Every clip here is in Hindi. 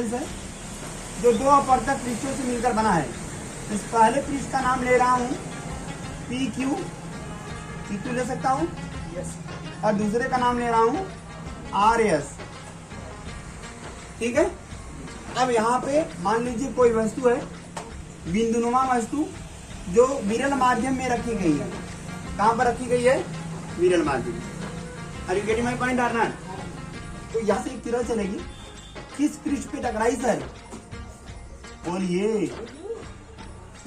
लेंस है जो दो अपवर्तक पृष्ठों से मिलकर बना है। इस पहले पृष्ठ का नाम ले रहा हूँ PQ ले सकता हूँ, और दूसरे का नाम ले रहा हूँ RS। ठीक है। अब यहाँ पे मान लीजिए कोई वस्तु है, बिंदुनुमा वस्तु, जो विरल माध्यम में रखी गई है। कहाँ पर रखी गई है? विरल माध्यम। Are you getting my point और नॉट? तो यहाँ से एक किरण चलेगी, किस पृष्ठ पे टकराई सर? बोलिए।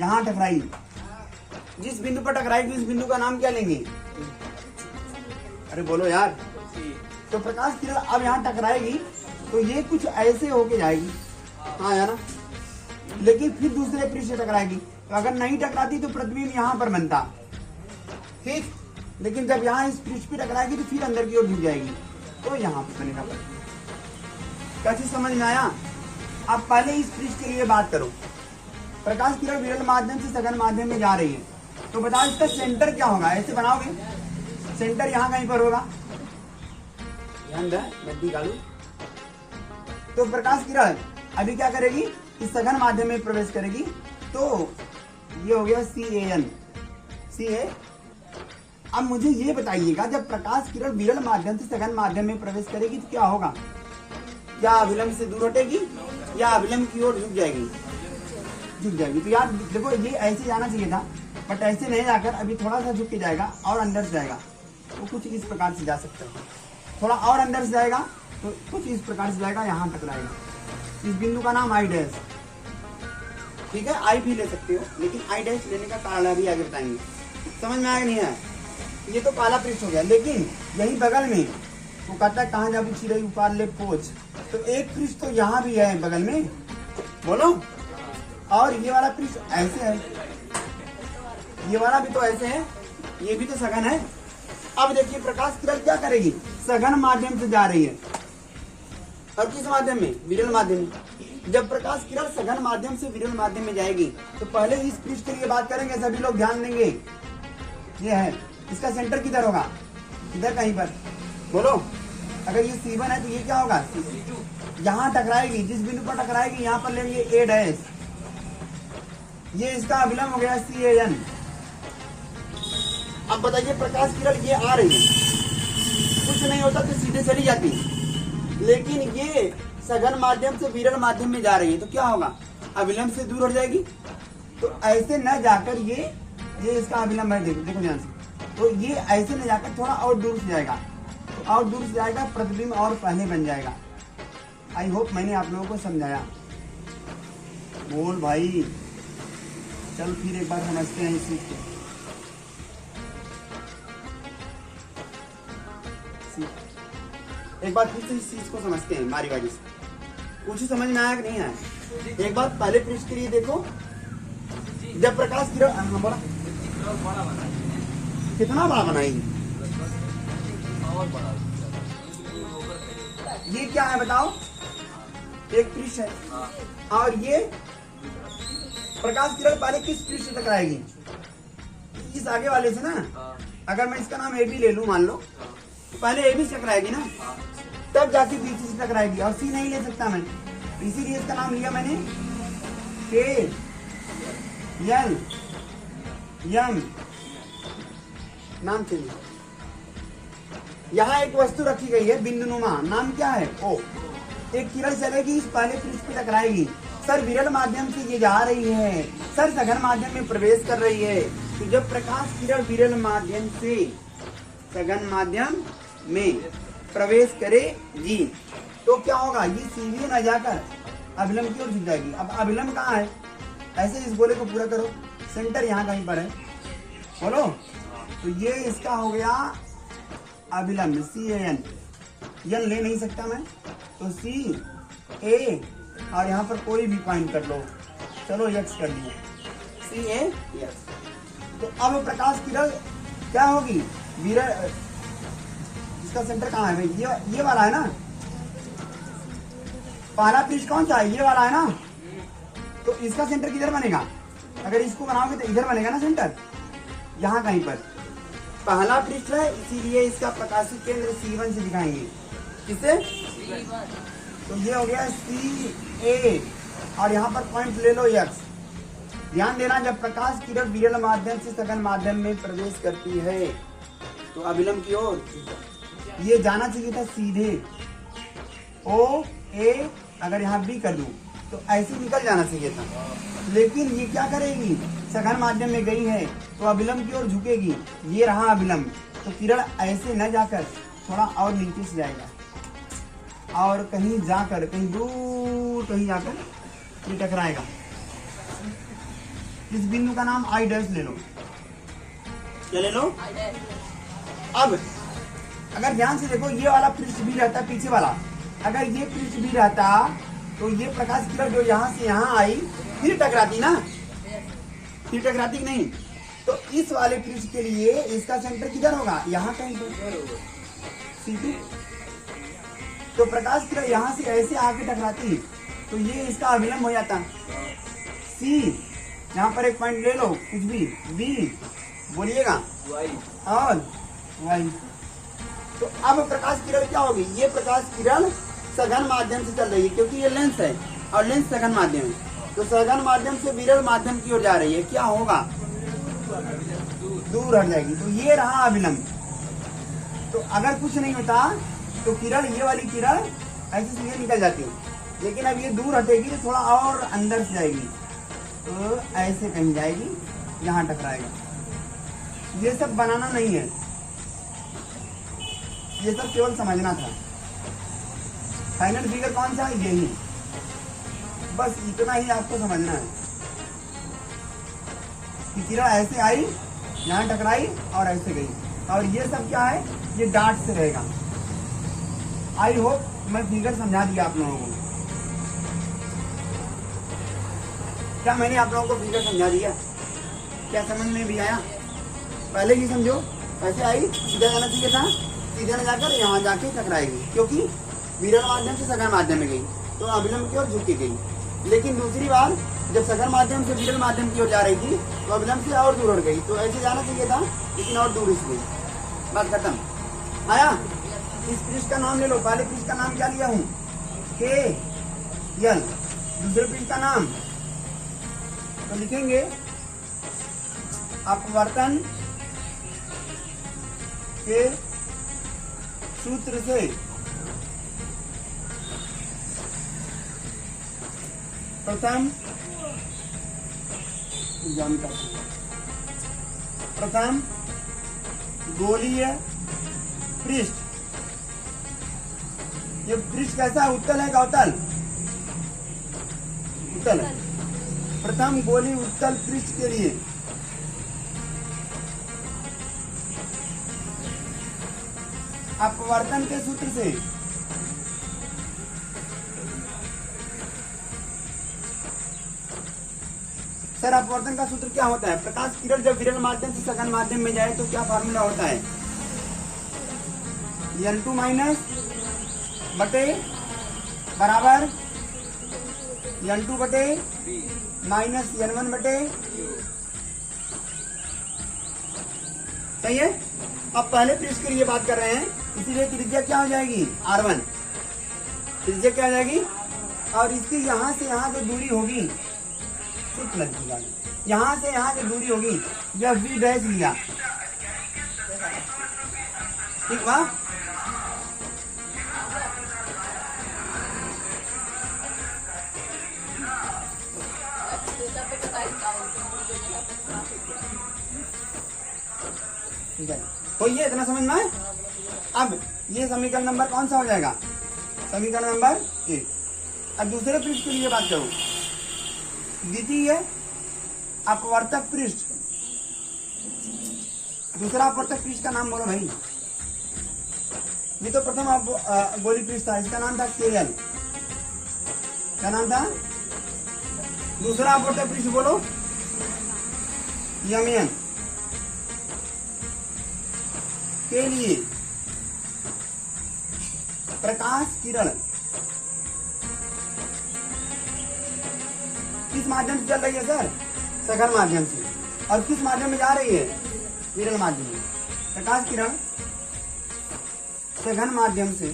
यहाँ टकराई। जिस बिंदु पर टकराएगी उस बिंदु का नाम क्या लेंगे? अरे बोलो यार। तो प्रकाश किरण अब यहाँ टकराएगी तो ये कुछ ऐसे होके जाएगी, हाँ या ना? लेकिन फिर दूसरे पृष्ठ से टकराएगी, तो अगर नहीं टकराती तो प्रतिबिंब यहाँ पर बनता, ठीक। लेकिन जब यहाँ इस पृष्ठ पे टकराएगी तो फिर अंदर की ओर झुक जाएगी, तो यहाँ पे बनेगा प्रतिबिंब। कैसे समझ में आया? अब पहले इस पृष्ठ के लिए बात करो। प्रकाश किरण विरल माध्यम से सघन माध्यम में जा रही है, तो बताओ इसका सेंटर क्या होगा? ऐसे बनाओगे, सेंटर यहाँ कहीं पर होगा। ध्यान दे, नदी डालू। तो प्रकाश किरण अभी क्या करेगी? इस सघन माध्यम में प्रवेश करेगी, तो ये हो गया CA। अब मुझे ये बताइएगा, जब प्रकाश किरण विरल माध्यम से सघन माध्यम में प्रवेश करेगी तो क्या होगा? क्या अभिलंब से दूर हटेगी या अभिलंब की ओर झुक जाएगी? झुक जाएगी। तो यार देखो, ये ऐसे जाना चाहिए था, बट ऐसे नहीं जाकर अभी थोड़ा सा झुक के जाएगा और अंदर से जाएगा, तो कुछ इस प्रकार से जा सकता है। थोड़ा और अंदर से जाएगा तो कुछ इस प्रकार से जाएगा, यहाँ टकराएगा। इस बिंदु का नाम I डैश, ठीक है। I भी ले सकते हो, लेकिन I डैश लेने का कारण अभी आगे बताएंगे। समझ में आया नहीं है? ये तो काला पृष्ठ हो गया, लेकिन यही बगल में वो कहता है कहाँ जाबू चिड़ई उपार ले पोछ, तो एक पृष्ठ तो यहाँ भी है बगल में, बोलो। और ये वाला पृष्ठ ऐसे है, ये वाला भी तो ऐसे है, ये भी तो सघन है। अब देखिए प्रकाश किरण क्या करेगी? सघन माध्यम से जा रही है, और किस माध्यम में? विरल माध्यम में। जब प्रकाश किरण सघन माध्यम से विरल माध्यम में जाएगी तो पहले इस पृष्ठ के लिए बात करेंगे, सभी लोग ध्यान देंगे। ये है, इसका सेंटर किधर होगा? इधर कहीं पर, बोलो। अगर ये C1 है तो ये क्या होगा? यहाँ टकराएगी, जिस बिंदु पर टकराएगी यहाँ पर लेंगे A डैश, ये इसका अभिलंब हो गया CAN। अब बताइए प्रकाश किरण ये आ रही है, कुछ नहीं होता तो सीधे चली जाती, लेकिन ये सघन माध्यम से विरल माध्यम में जा रही है, तो क्या होगा? अभिलंब से दूर हट जाएगी। तो ऐसे न जाकर ये इसका अभिलंब है, देखो ध्यान से, तो ये ऐसे न जाकर थोड़ा और दूर से जाएगा, तो और दूर से जाएगा, प्रतिबिंब और पहले बन जाएगा। आई होप मैंने आप लोगों को समझाया। बोल भाई। चल फिर एक बार समझते हैं इस चीज को। एक बार फिर से इस चीज को समझते हैं मारी बारी से। कुछ समझ में आया कि नहीं आया? एक बात पहले पृष्ठ के लिए देखो। जब प्रकाश किरण बोला कितना बड़ा बनाएगी? ये क्या है बताओ? एक पृष्ठ है, और ये प्रकाश किरण पहले किस पृष्ठ तक आएगी? इस आगे वाले से ना। अगर मैं इसका नाम AB ले लूं मान लो, तो पहले AB से टकराएगी ना, तब जाके BC से टकराएगी, और C नहीं ले सकता मैं, इसीलिए इसका नाम लिया मैंने KL M। नाम चलिए। यहाँ एक वस्तु रखी गई है बिंदुनुमा, नाम क्या है? O। एक किरण चलेगी, इस पहले पृष्ठ पे टकराएगी। सर विरल माध्यम से ये जा रही है, सर सघन माध्यम में प्रवेश कर रही है। तो जब प्रकाश किरण विरल माध्यम से सघन माध्यम में प्रवेश करेगी तो क्या होगा? ये सीधे न जाकर अभिलंब की ओर झुक जाएगी। अब अभिलंब कहाँ है? ऐसे इस गोले को पूरा करो, सेंटर यहाँ कहीं पर है, बोलो। तो ये इसका हो गया अभिलंब CAN। यन ले नहीं सकता मैं, तो CA, और यहाँ पर कोई भी पॉइंट कर लो, चलो X कर लिया, CA X। तो अब प्रकाश किरण क्या होगी? विरल, इसका सेंटर कहाँ है भाई? ये वाला है ना, पहला पृष्ठ कौन सा है? ये वाला है ना, तो इसका सेंटर किधर बनेगा? अगर इसको बनाओगे तो इधर बनेगा ना सेंटर, यहाँ कहीं पर। पहला पृष्ठ है, इसीलिए इसका प्रकाशित केंद्र C1 से दिखाएंगे। किससे? तो ये हो गया ए और यहाँ पर पॉइंट ले लो x। ध्यान देना, जब प्रकाश किरण विरल माध्यम से सघन माध्यम में प्रवेश करती है तो अविलंब की ओर ये जाना चाहिए था सीधे ओ ए, अगर यहाँ बी कर दूं तो ऐसे निकल जाना चाहिए था, लेकिन ये क्या करेगी, सघन माध्यम में गई है तो अविलंब की ओर झुकेगी। ये रहा अविलंब, तो किरण ऐसे न जाकर थोड़ा और नीचे से जाएगा और कहीं जाकर, कहीं दूर कहीं जाकर ये टकराएगा। इस बिंदु का नाम आई डैश ले लो। क्या ले लो? अब अगर ध्यान से देखो, ये वाला पृष्ठ भी रहता पीछे वाला, अगर ये पृष्ठ भी रहता तो ये प्रकाश किरण जो यहाँ से यहाँ आई फिर टकराती ना, फिर टकराती कि नहीं? तो इस वाले पृष्ठ के लिए इसका सेंटर किधर होगा, यहाँ कहीं तो C2। तो प्रकाश किरण यहाँ से ऐसे आके टकराती तो ये इसका अविलंब हो जाता C। यहाँ पर एक पॉइंट ले लो, कुछ भी B बोलिएगा और Y। तो अब प्रकाश किरण क्या होगी, ये प्रकाश किरण सघन माध्यम से चल रही है क्योंकि ये लेंस है और लेंस सघन माध्यम है, तो सघन माध्यम से विरल माध्यम की ओर जा रही है। क्या होगा, दूर हट जाएगी। तो ये रहा अविलंब। तो अगर कुछ नहीं होता तो किरण, ये वाली किरण ऐसे सीधे निकल जाती है, लेकिन अब ये दूर हटेगी तो थोड़ा और अंदर से जाएगी, तो ऐसे कहीं जाएगी, यहाँ टकराएगा। ये सब बनाना नहीं है, ये सब केवल समझना था। फाइनल फिगर कौन सा है, यही, बस इतना ही आपको समझना है कि किरण ऐसे आई, यहाँ टकराई और ऐसे गई, और ये सब क्या है, ये डार्ट से रहेगा। आई होप मैं फिगर समझा दिया आप लोगों को। क्या मैंने आप लोगों को फिगर समझा दिया? क्या समझ में भी आया? पहले ही समझो, ऐसे आई, सीधा जाना चाहिए था, सीधा न जाकर यहाँ जाके टकराएगी क्योंकि विरल माध्यम से सघन माध्यम में गई तो अविलंब की ओर झुक के गई। लेकिन दूसरी बार जब सघन माध्यम से विरल माध्यम की ओर जा रही थी तो अविलंब से और दूर हट गई, तो ऐसे जाना चाहिए था लेकिन और दूर इस गई। बात खत्म। आया? इस पृष्ठ का नाम ले लो। पहले पृष्ठ का नाम क्या लिया हूँ, के यल। दूसरे पृष्ठ का नाम तो लिखेंगे अपवर्तन के सूत्र से प्रथम गोलीय पृष्ठ। ये पृष्ठ कैसा है, उत्तल है का अवतल? उत्तल है। प्रथम गोली उत्तल पृष्ठ के लिए अपवर्तन के सूत्र से सर अपवर्तन का सूत्र क्या होता है? प्रकाश किरण जब विरल माध्यम से सघन माध्यम में जाए तो क्या फार्मूला होता है, N2 माइनस बटे बराबर N2 बटे माइनस N1 बटे। सही है? अब पहले पृष्ठ के लिए बात कर रहे हैं, इसीलिए त्रिज्या क्या हो जाएगी, R1। त्रिज्या क्या हो जाएगी, और इसकी यहाँ से यहाँ जो दूरी होगी, यहाँ से यहाँ जो दूरी होगी, यह V डैश लिया, ठीक बा? तो ये इतना समझ में। अब ये समीकरण नंबर कौन सा हो जाएगा, समीकरण नंबर 1। अब दूसरे पृष्ठ के लिए बात करूं, द्वितीय अपवर्तक पृष्ठ। दूसरा अपवर्तक पृष्ठ का नाम बोलो भाई। ये तो प्रथम गोली पृष्ठ था, इसका नाम था KL। क्या नाम था? दूसरा अपवर्तक पृष्ठ बोलो, MN। के लिए प्रकाश किरण किस माध्यम से चल रही है सर, सघन माध्यम से, और किस माध्यम में जा रही है, विरल माध्यम में। प्रकाश किरण सघन माध्यम से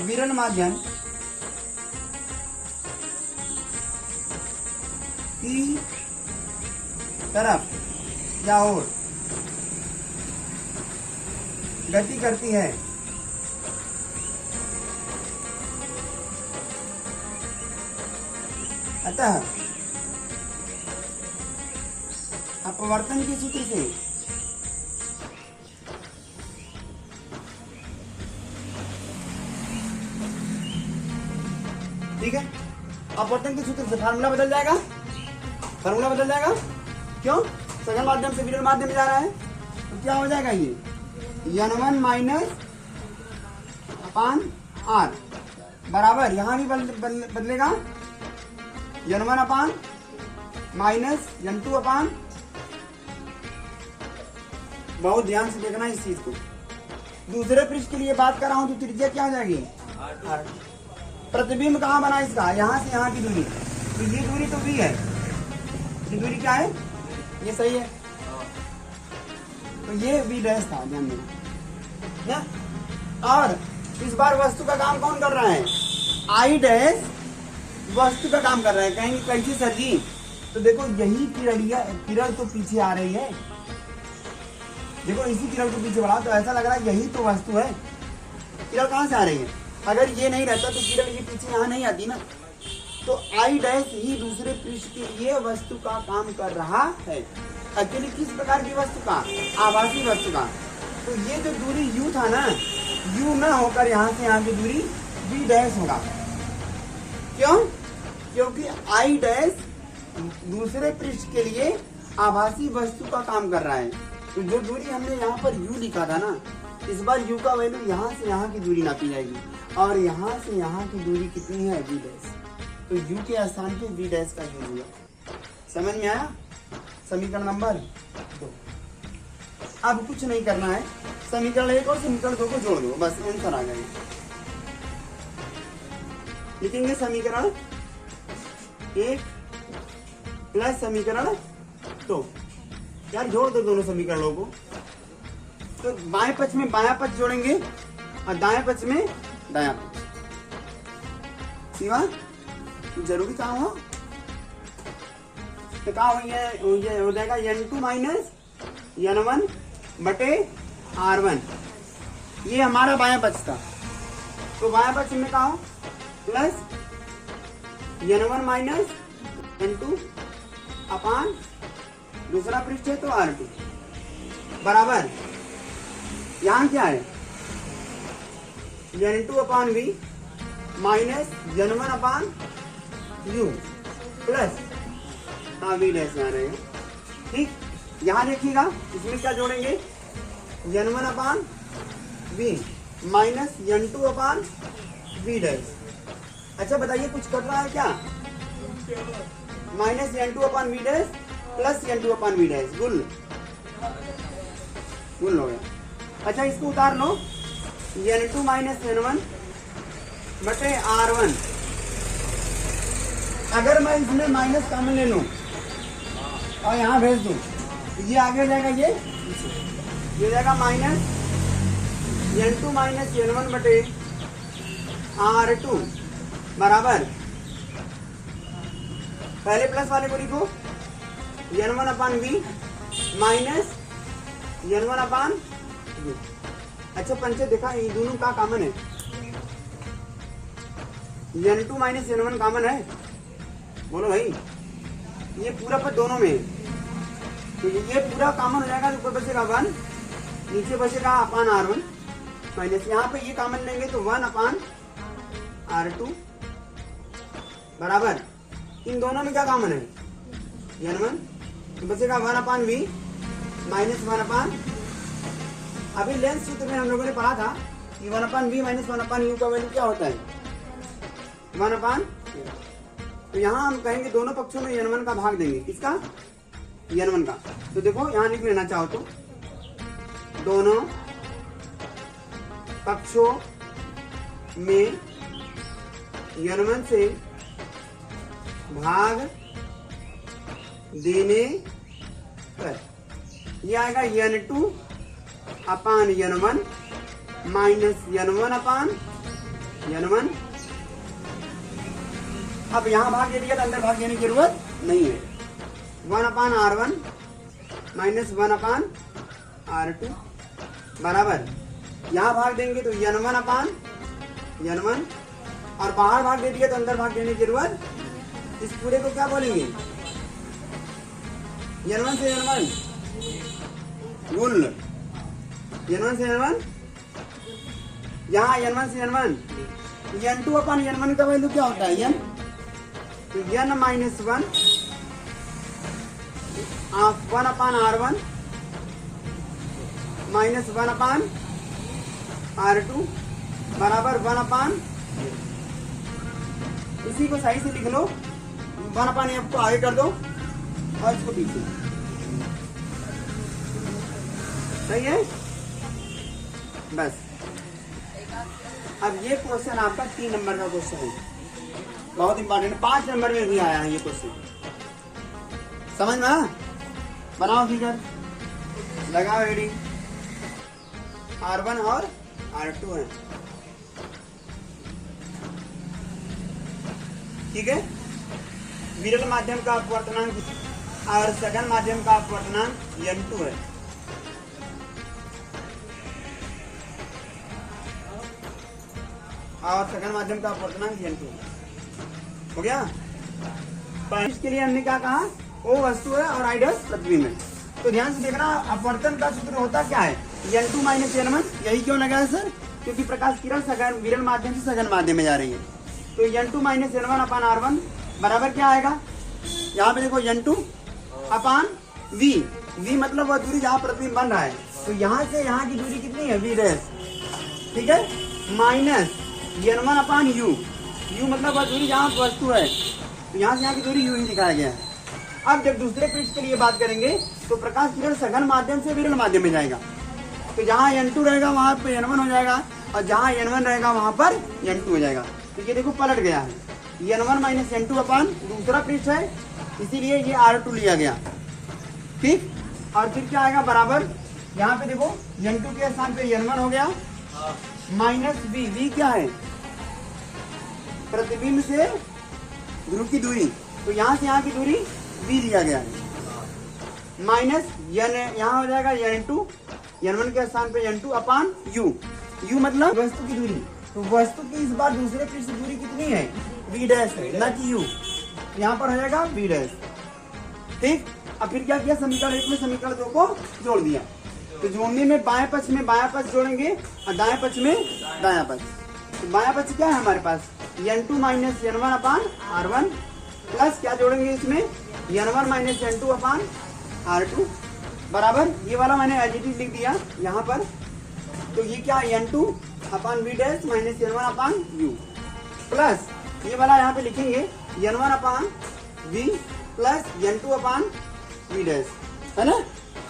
विरल माध्यम की तरफ या ओर गति करती है, अतः अपवर्तन के सूत्र से ठीक है, अपवर्तन के सूत्र से फार्मूला बदल जाएगा, फार्मूला बदल जाएगा। क्यों? सघन माध्यम से विरल माध्यम में जा रहा है, तो क्या हो जाएगा ये n1 माइनस अपान आर बराबर, यहां भी बदलेगा n1 अपान माइनस n2 अपान, बहुत ध्यान से देखना इस चीज को। दूसरे पृष्ठ के लिए बात कर रहा हूं तो त्रिज्या क्या हो जाएगी r। प्रतिबिंब कहां बना इसका, यहां से यहां की दूरी, तो ये दूरी तो v है, ये दूरी क्या है, ये सही है, तो ये v डैश था, ध्यान देना। और इस बार वस्तु का काम कौन कर रहा है, I डैश वस्तु का काम कर रहा है। कहेंगे कैसे सर जी, तो देखो यही किरण तो पीछे आ रही है, देखो इसी किरण को पीछे बढ़ा, तो ऐसा लग रहा है यही तो वस्तु है। किरण कहां से आ रही है, अगर ये नहीं रहता तो किरण ये पीछे यहाँ नहीं आती ना, तो I डैश ही दूसरे पृष्ठ के लिए वस्तु का काम कर रहा है। अकेले किस प्रकार की वस्तु का, आभासी वस्तु का। तो ये जो दूरी u था ना, u न होकर यहाँ से यहाँ की दूरी v डैश होगा। क्यों? क्योंकि I डैश दूसरे पृष्ठ के लिए आभासी वस्तु का काम कर रहा है। तो जो दूरी हमने यहाँ पर u लिखा था ना, इस बार u का वैल्यू यहाँ से यहाँ की दूरी नापी जाएगी, और यहाँ से यहाँ की दूरी कितनी है v डैश, तो u के स्थान पे v डैश का यूज हुआ। समझ में आया? समीकरण नंबर 2। अब कुछ नहीं करना है, समीकरण 1 और समीकरण 2 को जोड़ दो, बस आंसर आ गया। लिखेंगे समीकरण 1 प्लस समीकरण 2, यार जोड़ दो दोनों समीकरणों को। तो बाएं पक्ष में बायां पक्ष जोड़ेंगे और दाएं पक्ष में दायां पक्ष। सिवा जरूरी काम हो तो क्या हो जाएगा n2 माइनस n1 बटे r1, ये हमारा बायां पक्ष था। तो बायां पक्ष में क्या हो प्लस n1 माइनस n2 अपान दूसरा पृष्ठ है तो r2 बराबर, यहाँ क्या है n2 अपान v माइनस n1 अपान u प्लस v डैश आ रहे हैं। ठीक, यहाँ देखिएगा इसमें क्या जोड़ेंगे n1 अपान v माइनस n2 अपान v डैश। अच्छा बताइए कुछ कट रहा है क्या, माइनस n2 अपान v डैश प्लस n2 अपान v डैश, गुल हो गया। अच्छा इसको उतार लो, n2 माइनस n1 बटे r1। अगर मैं इसमें माइनस कॉमन ले लूं और यहाँ भेज दूं, ये आगे हो जाएगा, ये जाएगा माइनस n2 माइनस n1 बटे r2 बराबर, पहले प्लस वाले को लिखो n1 अपान v माइनस n1 अपान v। अच्छा पंचे देखा ये दोनों का कॉमन है, n2 माइनस n1 कॉमन है, बोलो भाई, ये पूरा पर दोनों में है, तो ये पूरा कॉमन हो जाएगा, ऊपर बचेगा 1, नीचे बचेगा अपान r1 माइनस, यहाँ पे ये कॉमन लेंगे तो 1 अपान r2 बराबर, इन दोनों में क्या कॉमन है n1, तो बचेगा 1 अपान v माइनस 1 अपान, अभी लेंस सूत्र में हम लोगों ने पढ़ा था कि 1 अपान v माइनस 1 अपान u का वैल्यू क्या होता है 1 अपान, तो यहाँ हम कहेंगे दोनों पक्षों में n1 का भाग देंगे, किसका n1 का। तो देखो यहाँ लिख लेना चाहो तो दोनों पक्षों में n1 से भाग देने पर ये आएगा n2 अपान n1 माइनस n1 अपान n1। अब यहाँ भाग दे दिया तो अंदर भाग देने की जरूरत नहीं है। 1/r1 माइनस 1/r2 बराबर, यहाँ भाग देंगे तो n1/n1 और बाहर भाग दे दिया तो अंदर भाग देने की जरूरत। इस पूरे को क्या बोलेंगे, n1 से n1 गुण n1 से n1, यहाँ n1 से n1 n2/n1 का वैल्यू क्या होता है n, तो n minus 1 1/r1 minus 1/r2 बराबर 1/, इसी को सही से लिख लो, 1/f को आगे कर दो और इसको पीछे, सही है। बस अब ये क्वेश्चन आपका 3 नंबर का क्वेश्चन है, बहुत इंपॉर्टेंट। 5 नंबर में भी आया है ये क्वेश्चन, समझ में। बनाओ फिगर, लगाओ हेडिंग, R1 और R2 है, ठीक है। विरल माध्यम का अपवर्तनांक और सघन माध्यम का अपवर्तनांक n2 है। और सघन माध्यम का अपवर्तनांक n2 हो गया। इसके लिए हमने क्या कहा, O वस्तु है और I डैश प्रतिबिंब है। तो ध्यान से देखना, अपवर्तन का सूत्र होता क्या है, n2 माइनस n1। यही क्यों लगा है सर, क्योंकि प्रकाश किरण सघन विरल माध्यम से सघन माध्यम में जा रही है। तो n2 माइनस n1/r1 बराबर क्या आएगा, यहाँ पे देखो n2/v, v मतलब वह दूरी जहाँ प्रतिबिंब बन रहा है। तो यहाँ से यहाँ की दूरी कितनी है, v डैश, ठीक है, माइनस n1/u, u मतलब वह दूरी जहाँ वस्तु है। तो यहाँ से यहाँ की दूरी u ही दिखाया गया है। अब जब दूसरे पृष्ठ के लिए बात करेंगे तो प्रकाश किरण सघन माध्यम से विरल माध्यम में जाएगा। तो जहाँ n2 रहेगा वहां पर n1 हो जाएगा, और जहाँ n1 रहेगा वहां पर n2 हो जाएगा। तो ये देखो पलट गया है, n1 माइनस n2 अपान दूसरा पृष्ठ है, इसीलिए ये R2 लिया गया, ठीक। और फिर क्या आएगा बराबर, यहाँ पे देखो n2 के स्थान पे n1 हो गया, माइनस v क्या है, प्रतिबिंब से ध्रुव की दूरी। तो यहाँ से यहाँ की दूरी v लिया गया है, माइनस यहाँ हो जाएगा n2, n1 के स्थान पे n2/u, u मतलब वस्तु की दूरी। तो वस्तु की इस बार दूसरे पृष्ठ की दूरी कितनी है, v डैश है, न कि u। यहाँ पर हो जाएगा v डैश, ठीक। अब फिर क्या किया, समीकरण 1 में समीकरण 2 को जोड़ दिया। तो जोड़ने में बाएं पक्ष में बायां पक्ष जोड़ेंगे और दाएं पक्ष में दायां पक्ष। तो बायां पक्ष क्या है हमारे पास, n2 माइनस n1/r1 प्लस क्या जोड़ेंगे इसमें, n1 माइनस n2/r2 बराबर, ये वाला मैंने एडिटिव लिख दिया यहाँ पर। तो ये क्या, n2/v dash minus n1/u plus ये वाला यहाँ पे लिखेंगे n1/v प्लस n2/v डैश, है ना।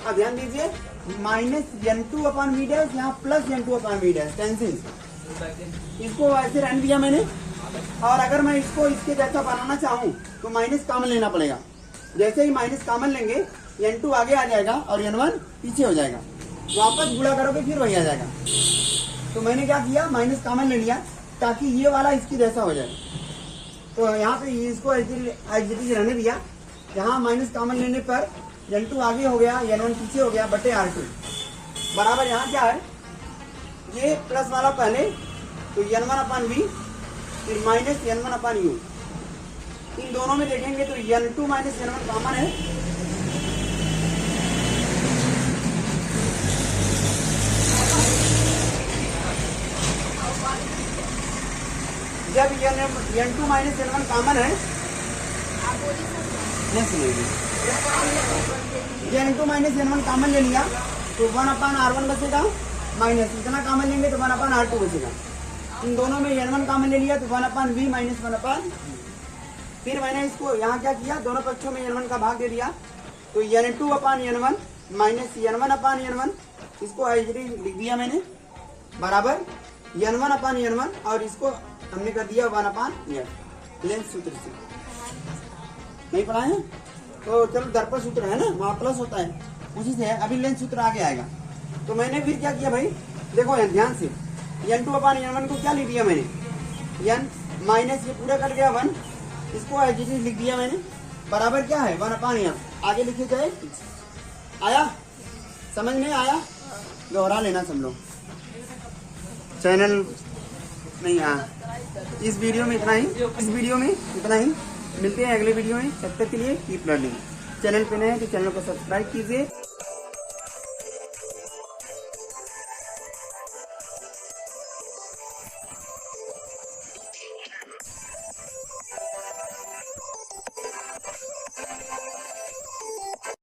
अब ध्यान दीजिए, माइनस n2/v डैश यहाँ प्लस n2/v डैश, टेंसिल इसको ऐसे रहने दिया मैंने। और अगर मैं इसको इसके जैसा बनाना चाहूँ तो माइनस कॉमन लेना पड़ेगा। जैसे ही माइनस कॉमन लेंगे n2 आगे आ जाएगा और n1 पीछे हो जाएगा, वापस गुणा करोगे फिर वही आ जाएगा। तो मैंने क्या किया, माइनस कॉमन ले लिया ताकि ये वाला इसकी जैसा हो जाए। तो यहाँ पे इसको एग्जिटिव रहने दिया, यहाँ माइनस कॉमन लेने पर n2 आगे हो गया, n1 पीछे हो गया बटे R2 बराबर, यहाँ क्या है, ये प्लस वाला पहले, तो n1/v फिर माइनस n1/u। इन दोनों में देखेंगे तो n2 माइनस n1 कॉमन है, जब n2 माइनस n1 कॉमन है, n2 माइनस n1 कॉमन ले लिया तो 1/r1 बचेगा, माइनस इतना कॉमन लेंगे तो 1/r2 बचेगा। इन दोनों में n1 कॉमन ले लिया तो 1/v माइनस 1/, फिर मैंने इसको यहाँ क्या किया, दोनों पक्षों में n1 का भाग दे दिया। तो n2/n1 माइनस n1/n1, इसको लिख दिया मैंने बराबर n1/n1, और इसको हमने कर दिया 1/f लेंथ सूत्र से। नहीं पढ़ा है तो चलो, दर्पण सूत्र है ना, वहाँ प्लस होता है, उसी से है। अभी लेंथ सूत्र आगे आएगा। तो मैंने फिर क्या किया भाई, देखो ध्यान से, n2/n1 को क्या लिख दिया मैंने, एन माइनस ये पूरा कट गया 1, इसको एडजेक्टिव लिख दिया मैंने, बराबर क्या है 1/n। आगे लिखे जाए, आया समझ में आया? दोहरा लेना सब लोग, चैनल नहीं इस वीडियो में इतना ही, मिलते हैं अगले वीडियो में। तब तक के लिए कीप लर्निंग। चैनल पे नए हैं तो चैनल को सब्सक्राइब कीजिए।